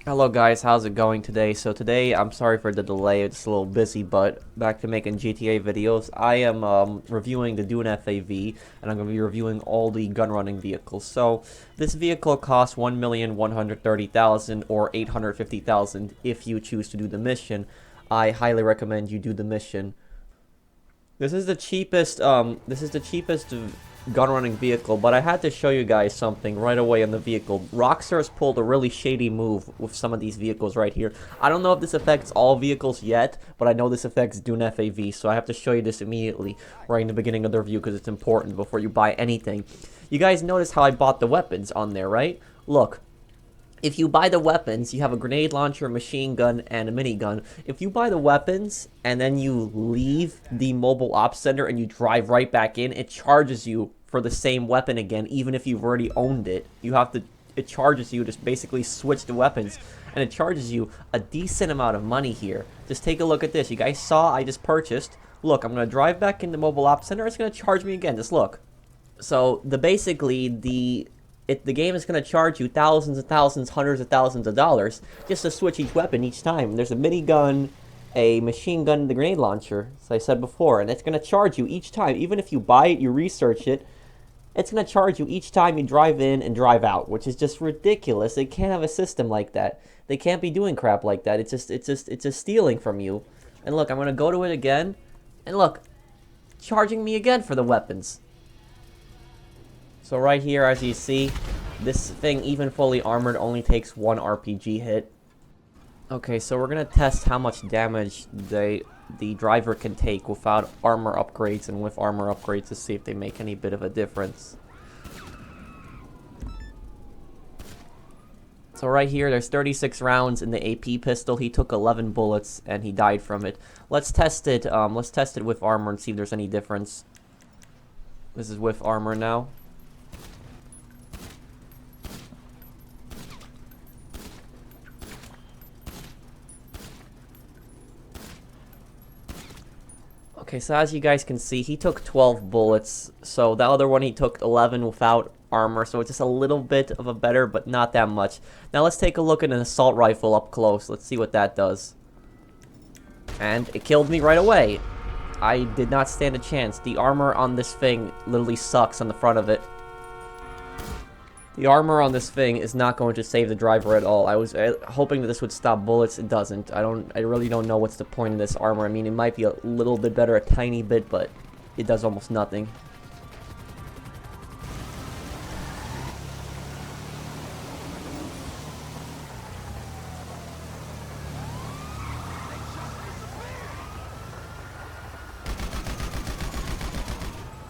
Hello guys, how's it going today? So today, I'm sorry for the delay, it's a little busy, but back to making GTA videos. I am reviewing the Dune FAV, and I'm going to be reviewing all the gun running vehicles. So this vehicle costs 1,130,000 or 850,000 if you choose to do the mission. I highly recommend you do the mission. This is the cheapest gun running vehicle, but I had to show you guys something right away on the vehicle. Rockstar's pulled a really shady move with some of these vehicles right here. I don't know if this affects all vehicles yet, but I know this affects Dune FAV, so I have to show you this immediately right in the beginning of the review because it's important before you buy anything. You guys notice how I bought the weapons on there, right? Look. If you buy the weapons, you have a grenade launcher, a machine gun, and a minigun. If you buy the weapons and then you leave the mobile ops center and you drive right back in, it charges you for the same weapon again, even if you've already owned it. It charges you to basically switch the weapons, and it charges you a decent amount of money here. Just take a look at this. You guys saw I just purchased. Look, I'm going to drive back in the mobile ops center. It's going to charge me again. Just look. So the game is going to charge you thousands and thousands, hundreds of thousands of dollars just to switch each weapon each time. There's a minigun, a machine gun, and the grenade launcher, as I said before, and it's going to charge you each time. Even if you buy it, you research it, it's going to charge you each time you drive in and drive out, which is just ridiculous. They can't have a system like that. They can't be doing crap like that. It's just stealing from you. And look, I'm going to go to it again, and look, charging me again for the weapons. So right here, as you see, this thing, even fully armored, only takes one RPG hit. Okay, so we're going to test how much damage the driver can take without armor upgrades and with armor upgrades to see if they make any bit of a difference. So right here, there's 36 rounds in the AP pistol. He took 11 bullets and he died from it. Let's test it with armor and see if there's any difference. This is with armor now. Okay, so as you guys can see, he took 12 bullets, so the other one he took 11 without armor, so it's just a little bit of a better, but not that much. Now let's take a look at an assault rifle up close. Let's see what that does. And it killed me right away. I did not stand a chance. The armor on this thing literally sucks on the front of it. The armor on this thing is not going to save the driver at all. I was hoping that this would stop bullets. It doesn't. I really don't know what's the point of this armor. I mean, it might be a little bit better, a tiny bit, but it does almost nothing.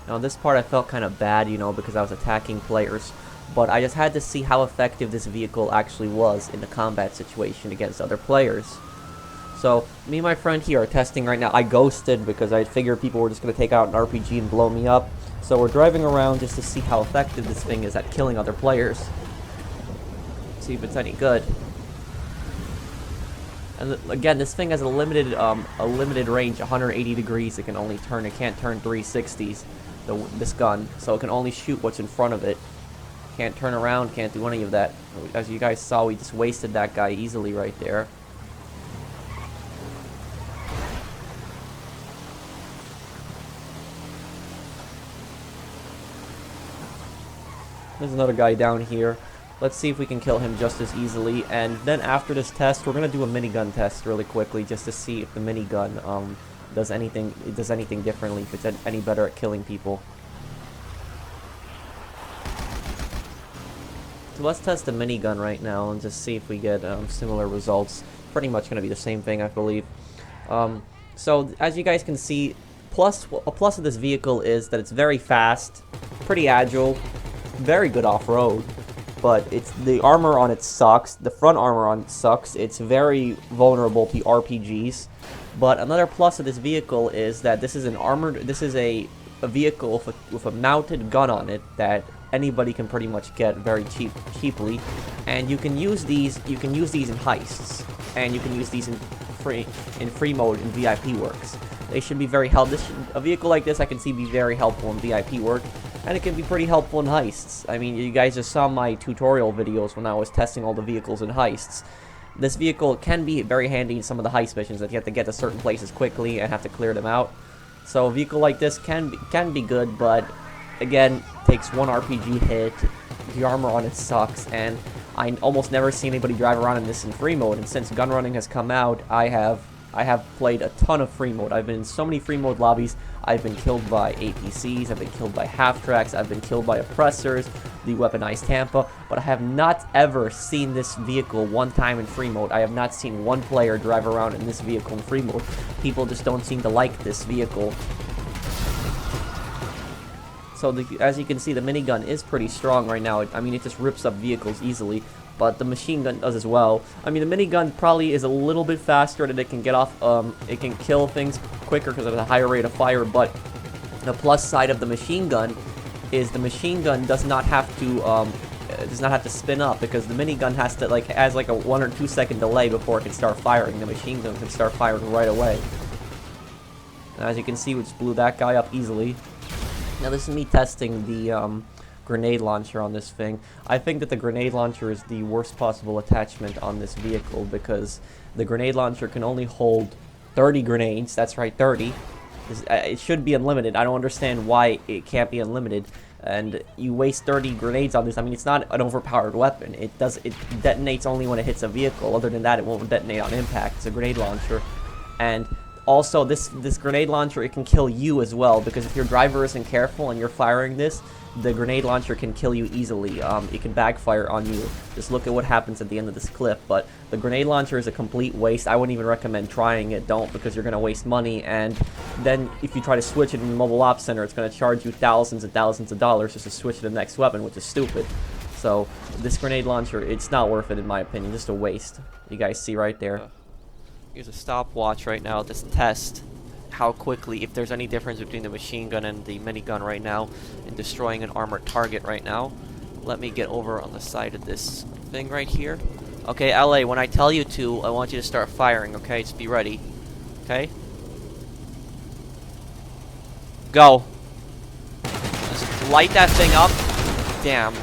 Now, this part I felt kind of bad, you know, because I was attacking players. But I just had to see how effective this vehicle actually was in a combat situation against other players. So, me and my friend here are testing right now. I ghosted because I figured people were just going to take out an RPG and blow me up. So we're driving around just to see how effective this thing is at killing other players. See if it's any good. And again, this thing has a limited range, 180 degrees. It can't turn 360s, this gun. So it can only shoot what's in front of it. Can't turn around, can't do any of that. As you guys saw, we just wasted that guy easily right there. There's another guy down here. Let's see if we can kill him just as easily. And then after this test, we're going to do a minigun test really quickly just to see if the minigun does anything differently, if it's any better at killing people. So let's test the minigun right now and just see if we get similar results. Pretty much going to be the same thing, I believe. So as you guys can see, a plus of this vehicle is that it's very fast, pretty agile, very good off-road. But the armor on it sucks. The front armor on it sucks. It's very vulnerable to RPGs. But another plus of this vehicle is that this is a vehicle with a mounted gun on it that anybody can pretty much get very cheaply, and you can use these in heists, and you can use these in free mode in VIP works. They should be very helpful. A vehicle like this I can see be very helpful in VIP work, and it can be pretty helpful in heists. I mean, you guys just saw my tutorial videos when I was testing all the vehicles in heists. This vehicle can be very handy in some of the heist missions that you have to get to certain places quickly and have to clear them out. So a vehicle like this can be good, but again, takes one RPG hit. The armor on it sucks, and I almost never see anybody drive around in this in free mode. And since gun running has come out, I have played a ton of free mode. I've been in so many free mode lobbies. I've been killed by APCs, I've been killed by half-tracks, I've been killed by oppressors, the weaponized Tampa, but I have not ever seen this vehicle one time in free mode. I have not seen one player drive around in this vehicle in free mode. People just don't seem to like this vehicle. So as you can see, the minigun is pretty strong right now. I mean, it just rips up vehicles easily, but the machine gun does as well. I mean, the minigun probably is a little bit faster, that it can get off, it can kill things quicker because of the higher rate of fire, but the plus side of the machine gun is the machine gun does not have to spin up, because the minigun has a 1 or 2 second delay before it can start firing. The machine gun can start firing right away. And as you can see, we just blew that guy up easily. Now this is me testing the grenade launcher on this thing. I think that the grenade launcher is the worst possible attachment on this vehicle, because the grenade launcher can only hold 30 grenades. That's right, 30. It should be unlimited. I don't understand why it can't be unlimited. And you waste 30 grenades on this. I mean, it's not an overpowered weapon. It detonates only when it hits a vehicle. Other than that, it won't detonate on impact. It's a grenade launcher. And also, this grenade launcher, it can kill you as well, because if your driver isn't careful and you're firing this, the grenade launcher can kill you easily. It can backfire on you. Just look at what happens at the end of this clip. But the grenade launcher is a complete waste. I wouldn't even recommend trying it. Don't, because you're going to waste money. And then if you try to switch it in the mobile ops center, it's going to charge you thousands and thousands of dollars just to switch to the next weapon, which is stupid. So this grenade launcher, it's not worth it in my opinion. Just a waste. You guys see right there. Here's a stopwatch right now. This test how quickly, if there's any difference between the machine gun and the minigun right now in destroying an armored target right now. Let me get over on the side of this thing right here. Okay, LA, when I tell you to, I want you to start firing, okay? Just be ready. Okay? Go. Just light that thing up. Damn.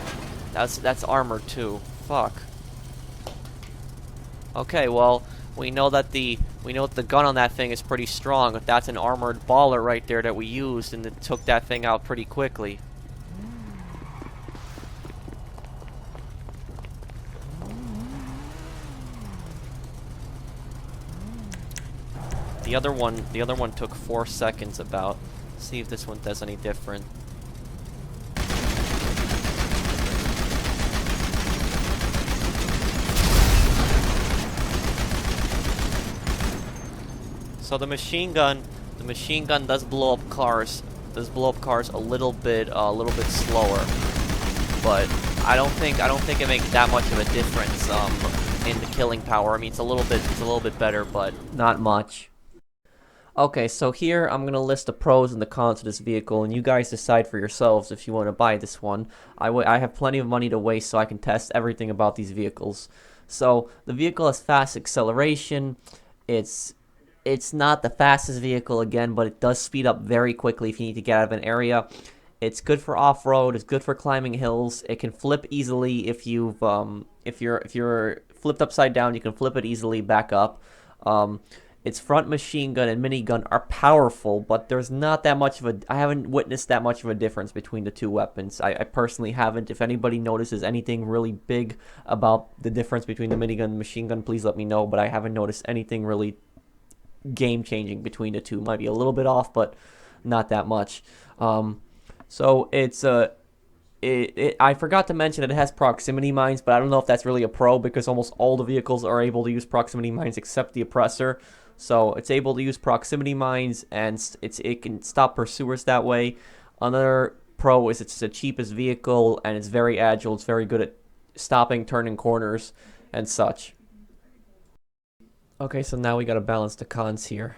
That's armor too. Fuck. Okay, well, we know that the gun on that thing is pretty strong. But that's an armored baller right there that we used, and it took that thing out pretty quickly. The other one took 4 seconds about. See if this one does any different. So the machine gun does blow up cars. Does blow up cars a little bit slower, but I don't think it makes that much of a difference in the killing power. I mean, it's a little bit better, but not much. Okay, so here I'm gonna list the pros and the cons of this vehicle, and you guys decide for yourselves if you want to buy this one. I have plenty of money to waste, so I can test everything about these vehicles. So the vehicle has fast acceleration. It's not the fastest vehicle again, but it does speed up very quickly if you need to get out of an area. It's good for off-road. It's good for climbing hills. It can flip easily if you're flipped upside down. You can flip it easily back up. Its front machine gun and minigun are powerful, but there's not that much of a... I haven't witnessed that much of a difference between the two weapons. I personally haven't. If anybody notices anything really big about the difference between the minigun and the machine gun, please let me know, but I haven't noticed anything really game-changing between the two. Might be a little bit off, but not that much. So it's I forgot to mention that it has proximity mines, but I don't know if that's really a pro, because almost all the vehicles are able to use proximity mines except the Oppressor. So it's able to use proximity mines, and it can stop pursuers that way. Another pro is it's the cheapest vehicle, and it's very agile. It's very good at stopping, turning corners, and such. Okay, so now we gotta balance the cons here.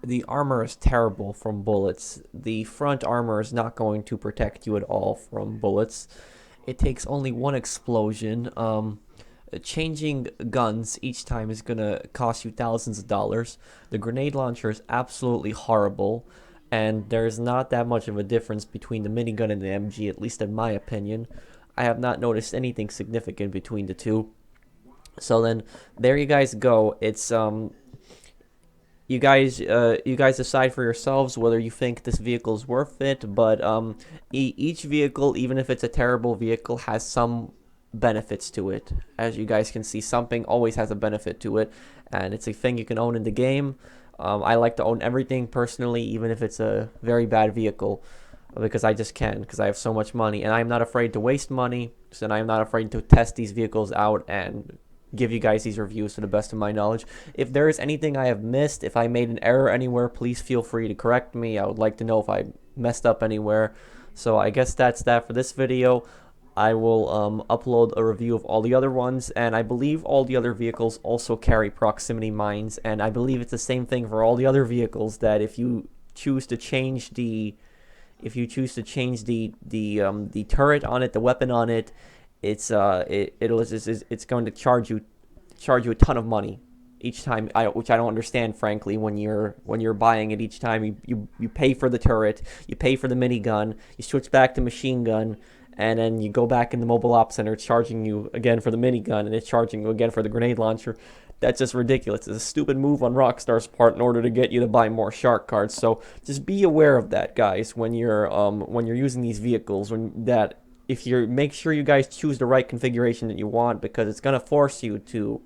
The armor is terrible from bullets. The front armor is not going to protect you at all from bullets. It takes only one explosion. Changing guns each time is gonna cost you thousands of dollars. The grenade launcher is absolutely horrible, and there's not that much of a difference between the minigun and the MG, at least in my opinion. I have not noticed anything significant between the two. So then there you guys go. It's you guys decide for yourselves whether you think this vehicle is worth it. But each vehicle, even if it's a terrible vehicle, has some benefits to it. As you guys can see, something always has a benefit to it, and it's a thing you can own in the game. I like to own everything personally, even if it's a very bad vehicle, because I just can, because I have so much money, and I'm not afraid to waste money, and I'm not afraid to test these vehicles out and give you guys these reviews to the best of my knowledge. If there is anything I have missed, if I made an error anywhere, please feel free to correct me. I would like to know if I messed up anywhere. So I guess that's that for this video. I will upload a review of all the other ones, and I believe all the other vehicles also carry proximity mines, and I believe it's the same thing for all the other vehicles, that if you choose to change the the turret on it, the weapon on it, it's going to charge you a ton of money each time, which I don't understand, frankly. When you're buying it, each time you pay for the turret, you pay for the minigun, you switch back to machine gun, and then you go back in the mobile ops center, it's charging you again for the minigun, and it's charging you again for the grenade launcher. That's just ridiculous. It's a stupid move on Rockstar's part in order to get you to buy more shark cards. So just be aware of that, guys, when you're using these vehicles. If you make sure you guys choose the right configuration that you want, because it's gonna force you to,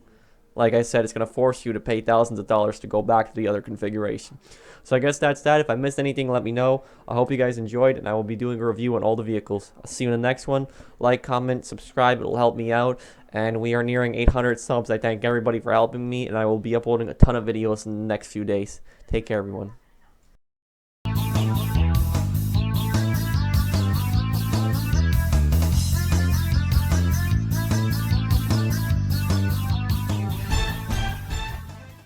like I said, it's going to force you to pay thousands of dollars to go back to the other configuration. So I guess that's that. If I missed anything, let me know. I hope you guys enjoyed, and I will be doing a review on all the vehicles. I'll see you in the next one. Like, comment, subscribe. It'll help me out. And we are nearing 800 subs. I thank everybody for helping me, and I will be uploading a ton of videos in the next few days. Take care, everyone.